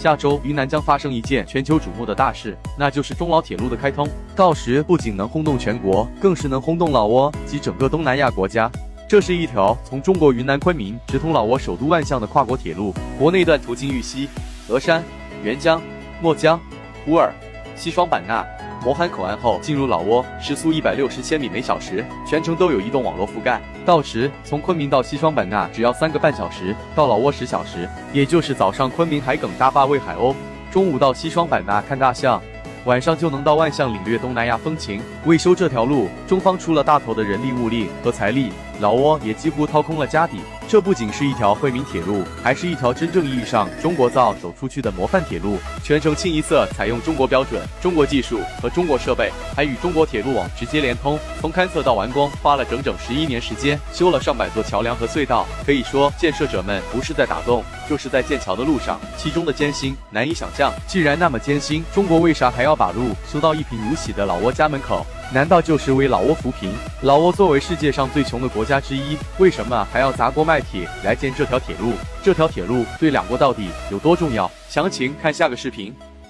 下周云南将发生一件全球瞩目的大事，那就是中老铁路的开通。到时不仅能轰动全国，更是能轰动老挝及整个东南亚国家。这是一条从中国云南昆明直通老挝首都万象的跨国铁路，国内段途经玉溪、峨山、沅江、墨江、普洱、西双版纳、磨罕口岸后进入老挝，时速160千米每小时，全程都有移动网络覆盖。到时从昆明到西双版纳只要3个半小时，到老挝10小时，也就是早上昆明海埂大坝喂海鸥，中午到西双版纳看大象，晚上就能到万象领略东南亚风情。为修这条路，中方出了大头的人力物力和财力，老挝也几乎掏空了家底。这不仅是一条惠民铁路，还是一条真正意义上中国造走出去的模范铁路。全程清一色采用中国标准、中国技术和中国设备，还与中国铁路网直接连通。从勘测到完工，花了整整11年时间，修了上百座桥梁和隧道。可以说，建设者们不是在打洞，就是在建桥的路上，其中的艰辛难以想象。既然那么艰辛，中国为啥还要把路修到一贫如洗的老挝家门口？难道就是为老挝扶贫？老挝作为世界上最穷的国家之一，为什么还要砸锅卖铁来建这条铁路？这条铁路对两国到底有多重要？详情看下个视频。